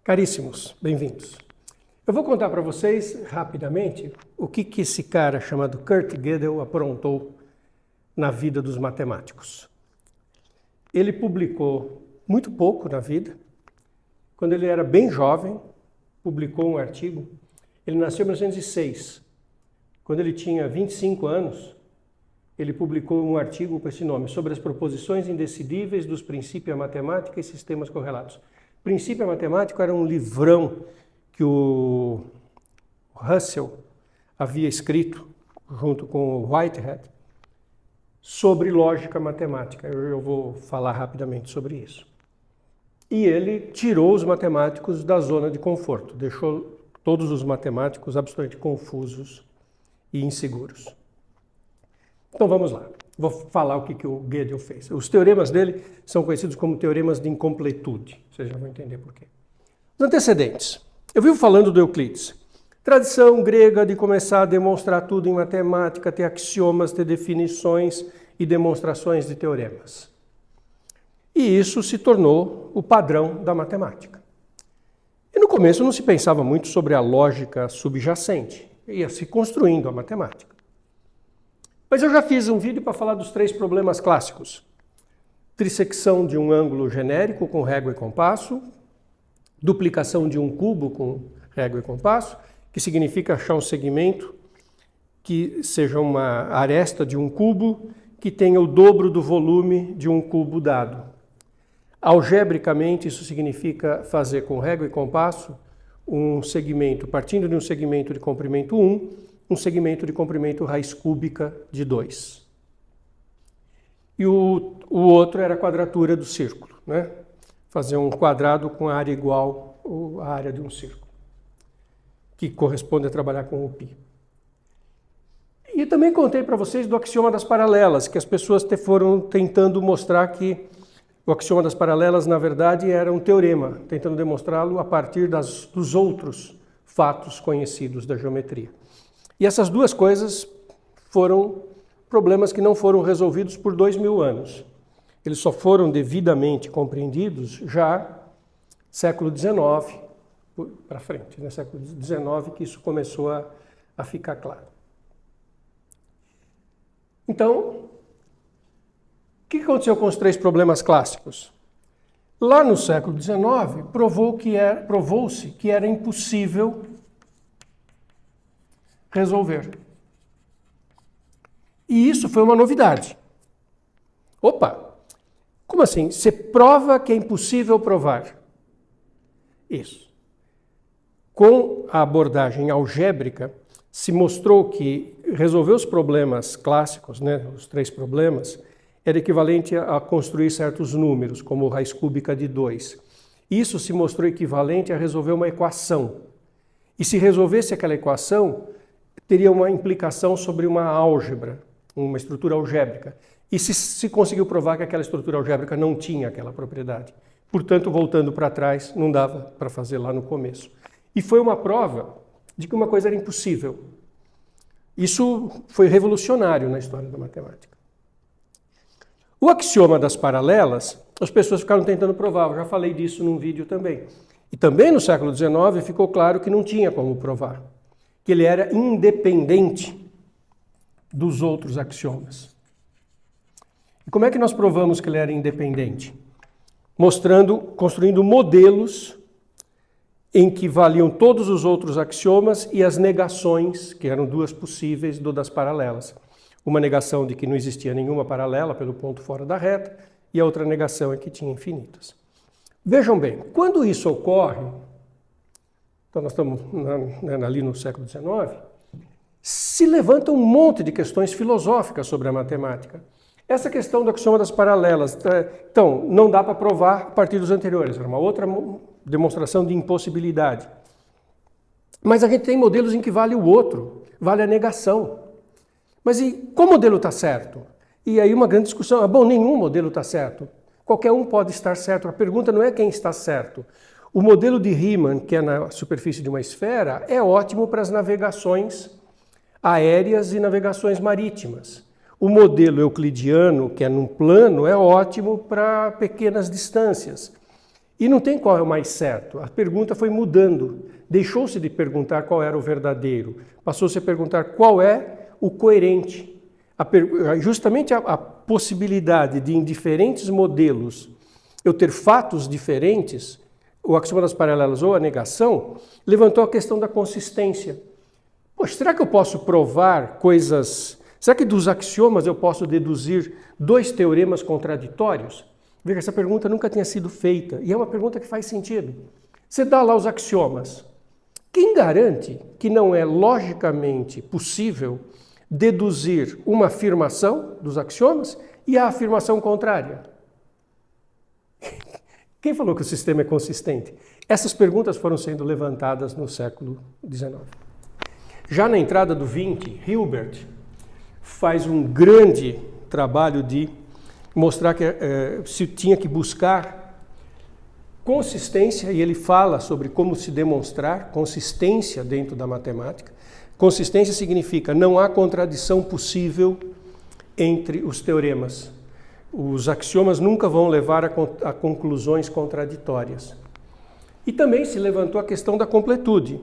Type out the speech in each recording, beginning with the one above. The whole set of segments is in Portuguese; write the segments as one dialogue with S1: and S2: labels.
S1: Caríssimos, bem-vindos. Eu vou contar para vocês, rapidamente, o que esse cara chamado Kurt Gödel aprontou na vida dos matemáticos. Ele publicou muito pouco na vida. Quando ele era bem jovem, publicou um artigo. Ele nasceu em 1906. Quando ele tinha 25 anos, ele publicou um artigo com esse nome, sobre as proposições indecidíveis dos princípios da matemática e sistemas correlatos. Princípio Matemático era um livrão que o Russell havia escrito, junto com o Whitehead, sobre lógica matemática. Eu vou falar rapidamente sobre isso. E ele tirou os matemáticos da zona de conforto, deixou todos os matemáticos absolutamente confusos e inseguros. Então vamos lá. Vou falar o que o Gödel fez. Os teoremas dele são conhecidos como teoremas de incompletude. Vocês já vão entender por quê. Os antecedentes. Eu vivo falando do Euclides. Tradição grega de começar a demonstrar tudo em matemática, ter axiomas, ter definições e demonstrações de teoremas. E isso se tornou o padrão da matemática. E no começo não se pensava muito sobre a lógica subjacente. Ia se construindo a matemática. Mas eu já fiz um vídeo para falar dos 3 problemas clássicos. Trissecção de um ângulo genérico com régua e compasso, duplicação de um cubo com régua e compasso, que significa achar um segmento que seja uma aresta de um cubo que tenha o dobro do volume de um cubo dado. Algebricamente, isso significa fazer com régua e compasso um segmento, partindo de um segmento de comprimento 1, um segmento de comprimento raiz cúbica de 2. E o outro era a quadratura do círculo, né? Fazer um quadrado com a área igual à área de um círculo, que corresponde a trabalhar com o π. E também contei para vocês do axioma das paralelas, que as pessoas foram tentando mostrar que o axioma das paralelas, na verdade, era um teorema, tentando demonstrá-lo a partir dos outros fatos conhecidos da geometria. E essas duas coisas foram problemas que não foram resolvidos por 2000 anos. Eles só foram devidamente compreendidos já século XIX para frente, né? Século XIX que isso começou a ficar claro. Então, o que aconteceu com os 3 problemas clássicos? Lá no século XIX, provou-se que era impossível resolver. E isso foi uma novidade. Opa! Como assim? Você prova que é impossível provar? Isso. Com a abordagem algébrica, se mostrou que resolver os problemas clássicos, né, os 3 problemas, era equivalente a construir certos números, como raiz cúbica de 2. Isso se mostrou equivalente a resolver uma equação. E se resolvesse aquela equação, teria uma implicação sobre uma álgebra, uma estrutura algébrica. E se conseguiu provar que aquela estrutura algébrica não tinha aquela propriedade. Portanto, voltando para trás, não dava para fazer lá no começo. E foi uma prova de que uma coisa era impossível. Isso foi revolucionário na história da matemática. O axioma das paralelas, as pessoas ficaram tentando provar. Eu já falei disso num vídeo também. E também no século XIX ficou claro que não tinha como provar. Que ele era independente dos outros axiomas. E como é que nós provamos que ele era independente? Construindo modelos em que valiam todos os outros axiomas e as negações, que eram 2 possíveis, das paralelas. Uma negação de que não existia nenhuma paralela pelo ponto fora da reta, e a outra negação é que tinha infinitas. Vejam bem, quando isso ocorre, então nós estamos ali no século XIX, se levanta um monte de questões filosóficas sobre a matemática. Essa questão do axioma das paralelas, então, não dá para provar a partir dos anteriores, era uma outra demonstração de impossibilidade. Mas a gente tem modelos em que vale o outro, vale a negação. Mas e qual modelo está certo? E aí uma grande discussão, bom, nenhum modelo está certo. Qualquer um pode estar certo. A pergunta não é quem está certo. O modelo de Riemann, que é na superfície de uma esfera, é ótimo para as navegações aéreas e navegações marítimas. O modelo euclidiano, que é num plano, é ótimo para pequenas distâncias. E não tem qual é o mais certo. A pergunta foi mudando. Deixou-se de perguntar qual era o verdadeiro. Passou-se a perguntar qual é o coerente. Justamente a possibilidade de, em diferentes modelos, eu ter fatos diferentes, o axioma das paralelas ou a negação, levantou a questão da consistência. Poxa, será que eu posso provar coisas... Será que dos axiomas eu posso deduzir 2 teoremas contraditórios? Veja, essa pergunta nunca tinha sido feita, e é uma pergunta que faz sentido. Você dá lá os axiomas. Quem garante que não é logicamente possível deduzir uma afirmação dos axiomas e a afirmação contrária? Quem falou que o sistema é consistente? Essas perguntas foram sendo levantadas no século XIX. Já na entrada do XX, Hilbert faz um grande trabalho de mostrar que se tinha que buscar consistência, e ele fala sobre como se demonstrar consistência dentro da matemática. Consistência significa não há contradição possível entre os teoremas. Os axiomas nunca vão levar a conclusões contraditórias. E também se levantou a questão da completude,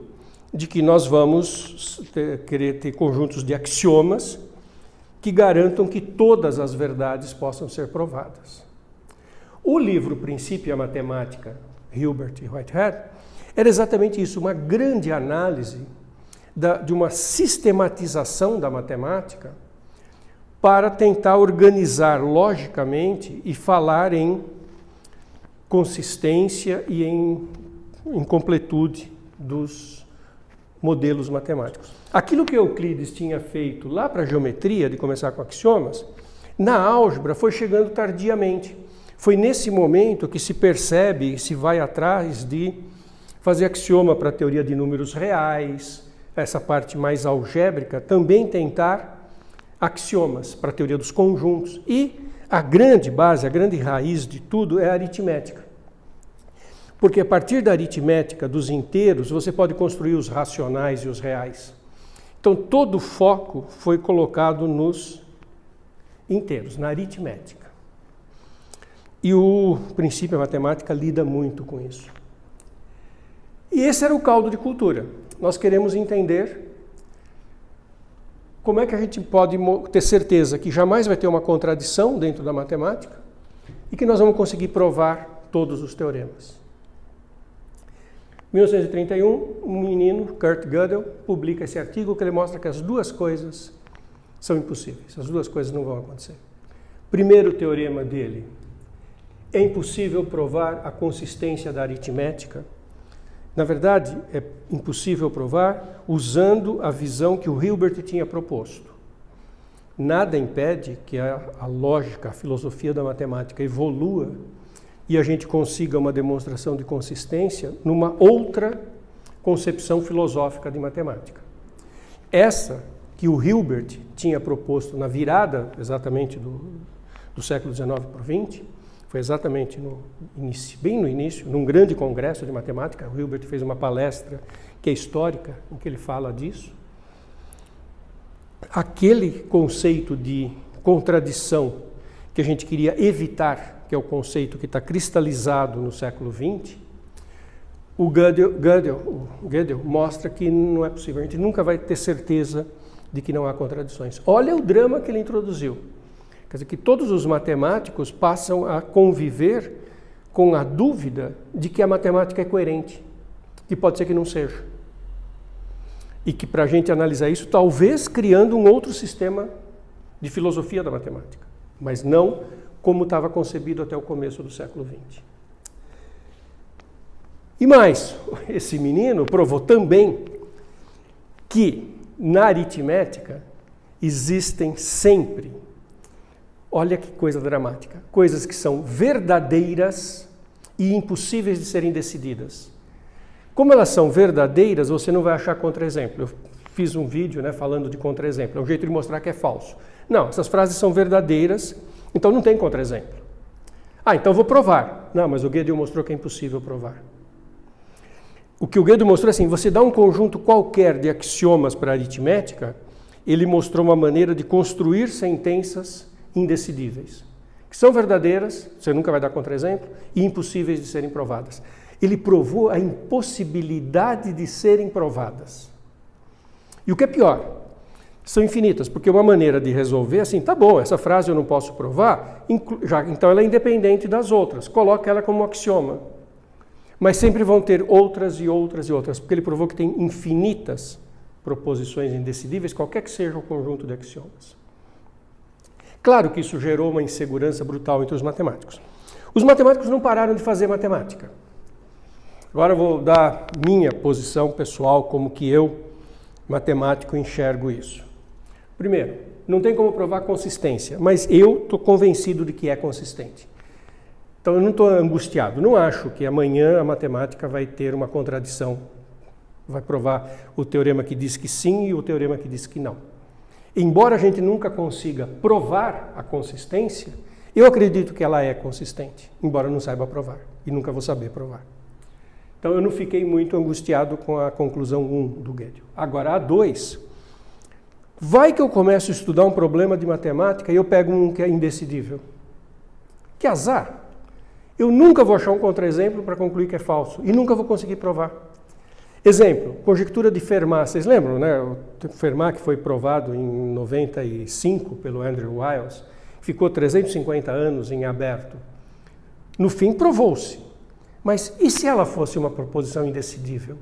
S1: de que nós vamos querer ter conjuntos de axiomas que garantam que todas as verdades possam ser provadas. O livro Princípio e a Matemática, Hilbert e Whitehead, era exatamente isso, uma grande análise de uma sistematização da matemática para tentar organizar logicamente e falar em consistência e em completude dos modelos matemáticos. Aquilo que Euclides tinha feito lá para a geometria, de começar com axiomas, na álgebra foi chegando tardiamente. Foi nesse momento que se percebe, se vai atrás de fazer axioma para a teoria de números reais, essa parte mais algébrica, também tentar axiomas para a teoria dos conjuntos. E a grande base, a grande raiz de tudo é a aritmética. Porque a partir da aritmética dos inteiros, você pode construir os racionais e os reais. Então, todo o foco foi colocado nos inteiros, na aritmética. E o princípio da matemática lida muito com isso. E esse era o caldo de cultura. Nós queremos entender como é que a gente pode ter certeza que jamais vai ter uma contradição dentro da matemática e que nós vamos conseguir provar todos os teoremas. Em 1931, um menino, Kurt Gödel, publica esse artigo que ele mostra que as duas coisas são impossíveis, as duas coisas não vão acontecer. Primeiro teorema dele, é impossível provar a consistência da aritmética. Na verdade, é impossível provar usando a visão que o Hilbert tinha proposto. Nada impede que a lógica, a filosofia da matemática evolua e a gente consiga uma demonstração de consistência numa outra concepção filosófica de matemática. Essa que o Hilbert tinha proposto na virada, exatamente do século XIX para o XX, foi exatamente bem no início, num grande congresso de matemática. O Hilbert fez uma palestra que é histórica, em que ele fala disso. Aquele conceito de contradição que a gente queria evitar, que é o conceito que está cristalizado no século XX, o Gödel mostra que não é possível. A gente nunca vai ter certeza de que não há contradições. Olha o drama que ele introduziu. Quer dizer, que todos os matemáticos passam a conviver com a dúvida de que a matemática é coerente, que pode ser que não seja. E que para a gente analisar isso, talvez criando um outro sistema de filosofia da matemática, mas não como estava concebido até o começo do século XX. E mais, esse menino provou também que na aritmética existem sempre Olha que coisa dramática. Coisas que são verdadeiras e impossíveis de serem decididas. Como elas são verdadeiras, você não vai achar contra-exemplo. Eu fiz um vídeo, né, falando de contra-exemplo. É um jeito de mostrar que é falso. Não, essas frases são verdadeiras, então não tem contra-exemplo. Ah, então vou provar. Não, mas o Gödel mostrou que é impossível provar. O que o Gödel mostrou é assim, você dá um conjunto qualquer de axiomas para a aritmética, ele mostrou uma maneira de construir sentenças indecidíveis, que são verdadeiras, você nunca vai dar contra-exemplo, e impossíveis de serem provadas. Ele provou a impossibilidade de serem provadas. E o que é pior, são infinitas, porque uma maneira de resolver é assim, tá bom, essa frase eu não posso provar, então ela é independente das outras, coloca ela como axioma. Mas sempre vão ter outras e outras e outras, porque ele provou que tem infinitas proposições indecidíveis, qualquer que seja o conjunto de axiomas. Claro que isso gerou uma insegurança brutal entre os matemáticos. Os matemáticos não pararam de fazer matemática. Agora eu vou dar minha posição pessoal, como que eu, matemático, enxergo isso. Primeiro, não tem como provar consistência, mas eu estou convencido de que é consistente. Então eu não estou angustiado, não acho que amanhã a matemática vai ter uma contradição, vai provar o teorema que diz que sim e o teorema que diz que não. Embora a gente nunca consiga provar a consistência, eu acredito que ela é consistente, embora eu não saiba provar e nunca vou saber provar. Então eu não fiquei muito angustiado com a conclusão 1 do Gödel. Agora a 2, vai que eu começo a estudar um problema de matemática e eu pego um que é indecidível. Que azar! Eu nunca vou achar um contra-exemplo para concluir que é falso e nunca vou conseguir provar. Exemplo, conjectura de Fermat. Vocês lembram, né? O Fermat que foi provado em 95 pelo Andrew Wiles, ficou 350 anos em aberto. No fim, provou-se. Mas e se ela fosse uma proposição indecidível?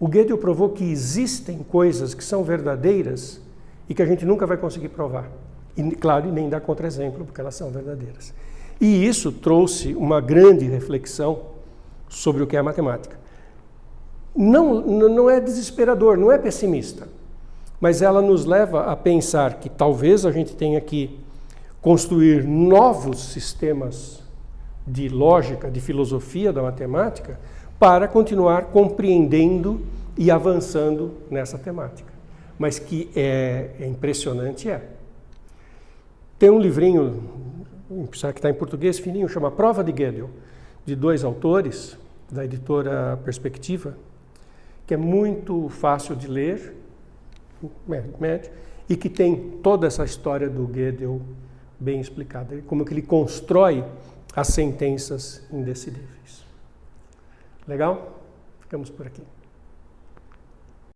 S1: O Gödel provou que existem coisas que são verdadeiras e que a gente nunca vai conseguir provar. E, claro, nem dar contra-exemplo, porque elas são verdadeiras. E isso trouxe uma grande reflexão sobre o que é a matemática. Não é desesperador, não é pessimista, mas ela nos leva a pensar que talvez a gente tenha que construir novos sistemas de lógica, de filosofia da matemática, para continuar compreendendo e avançando nessa temática. Mas que é impressionante, é. Tem um livrinho, que está em português, fininho, chama Prova de Gödel, de 2 autores, da editora Perspectiva, que é muito fácil de ler, médio, e que tem toda essa história do Gödel bem explicada, como que ele constrói as sentenças indecidíveis. Legal? Ficamos por aqui.